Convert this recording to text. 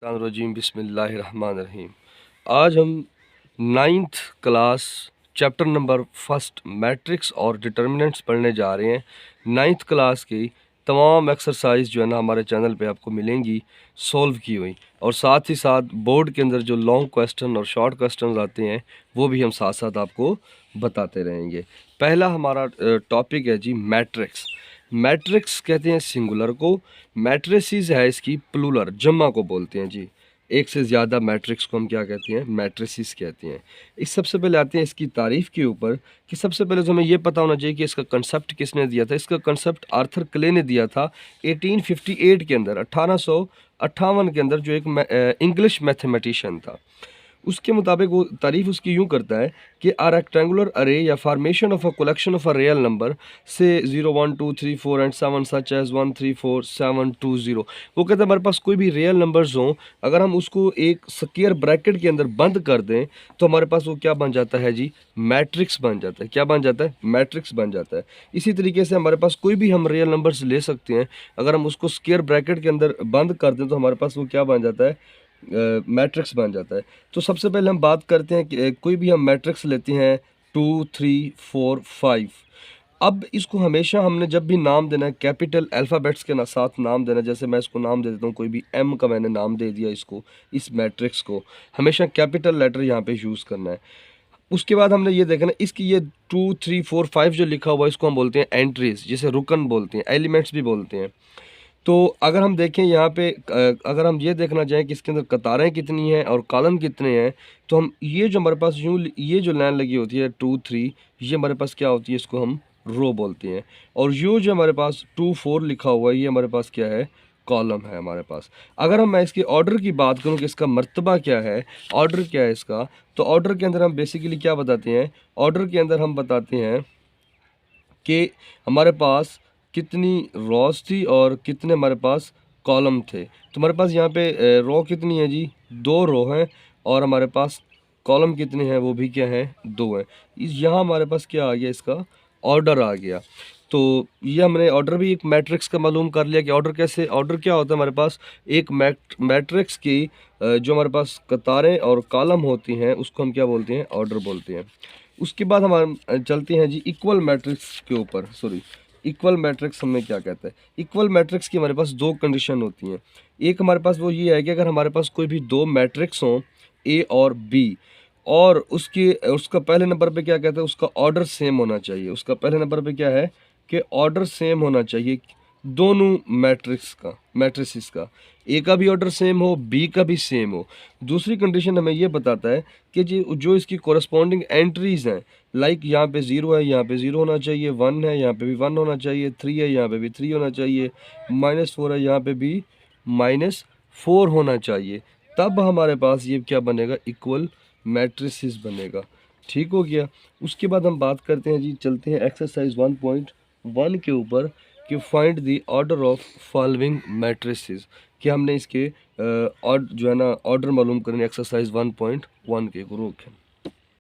रजीम बिस्मिल्लाहिर्रहमानिर्रहीम। आज हम ninth class chapter number first matrix और डिटर्मिनेंट्स पढ़ने जा रहे हैं। नाइन्थ क्लास की तमाम एक्सरसाइज जो है ना हमारे चैनल पे आपको मिलेंगी सॉल्व की हुई, और साथ ही साथ बोर्ड के अंदर जो लॉन्ग क्वेश्चन और शॉर्ट क्वेश्चन आते हैं वो भी हम साथ साथ आपको बताते रहेंगे। पहला हमारा टॉपिक है जी मैट्रिक्स। मैट्रिक्स कहते हैं सिंगुलर को, मैट्रिसेस है इसकी प्लूरल, जम्मा को बोलते हैं जी। एक से ज़्यादा मैट्रिक्स को हम क्या कहते हैं, मैट्रिसेस कहते हैं। इस सबसे पहले आते हैं इसकी तारीफ़ के ऊपर कि सबसे पहले तो हमें ये पता होना चाहिए कि इसका कंसेप्ट किसने दिया था। इसका कंसेप्ट आर्थर क्ले ने दिया था 1858 के अंदर, 1858 के अंदर, जो एक इंग्लिश मैथमेटिशियन था। उसके मुताबिक वो तारीफ़ उसकी यूँ करता है कि आ रेक्टेंगुलर अरे या formation of a collection of a real number से 0 1 2 3 4 एंड 7 सच एज 1 3 4 7 2 0। वो कहता है हमारे पास कोई भी रियल नंबर्स हों, अगर हम उसको एक स्क्वायर ब्रैकेट के अंदर बंद कर दें तो हमारे पास वो क्या बन जाता है जी, मैट्रिक्स बन जाता है। क्या बन जाता है, मैट्रिक्स बन जाता है। इसी तरीके से हमारे पास कोई भी हम रियल नंबर्स ले सकते हैं, अगर हम उसको स्क्वायर ब्रैकेट के अंदर बंद कर दें तो हमारे पास वो क्या बन जाता है, मैट्रिक्स बन जाता है। तो सबसे पहले हम बात करते हैं कि कोई भी हम मैट्रिक्स लेते हैं 2 3 4 5। अब इसको हमेशा हमने जब भी नाम देना है कैपिटल अल्फ़ाबेट्स के साथ नाम देना। जैसे मैं इसको नाम दे देता हूँ, कोई भी एम का मैंने नाम दे दिया इसको, इस मैट्रिक्स को हमेशा कैपिटल लेटर यहाँ पे यूज़ करना है। उसके बाद हमने ये देखना इसकी ये 2 3 4 5 जो लिखा हुआ है इसको हम बोलते हैं एंट्रीज, जिसे रुकन बोलते हैं, एलिमेंट्स भी बोलते हैं। तो अगर हम देखें यहाँ पे अगर हम ये देखना चाहें कि इसके अंदर कतारें कितनी हैं और कॉलम कितने हैं, तो हम ये जो हमारे पास ये जो लाइन लगी होती है 2 3, ये हमारे पास क्या होती है, इसको हम रो बोलते हैं। और ये जो हमारे पास 2 4 लिखा हुआ है, ये हमारे पास क्या है, कॉलम है हमारे पास। अगर मैं इसके ऑर्डर की बात करूं कि इसका मर्तबा क्या है, ऑर्डर क्या है इसका, तो ऑर्डर के अंदर हम बेसिकली क्या बताते हैं, ऑर्डर के अंदर हम बताते हैं कि हमारे पास कितनी रोज थी और कितने हमारे पास कॉलम थे। तो हमारे पास यहाँ पे रो कितनी है जी, 2 रो हैं, और हमारे पास कॉलम कितने हैं, वो भी क्या है, 2 हैं। इस यहाँ हमारे पास क्या आ गया, इसका ऑर्डर आ गया। तो ये हमने ऑर्डर भी एक मैट्रिक्स का मालूम कर लिया कि ऑर्डर कैसे, ऑर्डर क्या होता है हमारे पास, एक मैट्रिक्स की जो हमारे पास कतारें और कॉलम होती हैं उसको हम क्या बोलते हैं, ऑर्डर बोलते हैं। उसके बाद हम चलते हैं जी इक्वल मैट्रिक्स के ऊपर। सॉरी, इक्वल मैट्रिक्स हमें क्या कहता है, इक्वल मैट्रिक्स की हमारे पास 2 कंडीशन होती हैं। एक हमारे पास वो ये है कि अगर हमारे पास कोई भी 2 मैट्रिक्स हों, ए और बी, और उसका पहले नंबर पे क्या कहता है, उसका ऑर्डर सेम होना चाहिए। उसका पहले नंबर पे क्या है कि ऑर्डर सेम होना चाहिए दोनों मैट्रिक्स का, ए का भी ऑर्डर सेम हो, बी का भी सेम हो। दूसरी कंडीशन हमें ये बताता है कि जो इसकी कोरस्पॉन्डिंग एंट्रीज हैं, लाइक यहाँ पे 0 है, यहाँ पे 0 होना चाहिए, 1 है, यहाँ पे भी 1 होना चाहिए, 3 है, यहाँ पे भी 3 होना चाहिए, -4 है, यहाँ पे भी -4 होना चाहिए। तब हमारे पास ये क्या बनेगा, इक्वल मैट्रिसेस बनेगा। ठीक हो गया। उसके बाद हम बात करते हैं जी, चलते हैं एक्सरसाइज 1.1 के ऊपर कि find the order of following matrices, कि हमने इसके जो है ना ऑर्डर मालूम करने एक्सरसाइज 1.1 के, रोक है।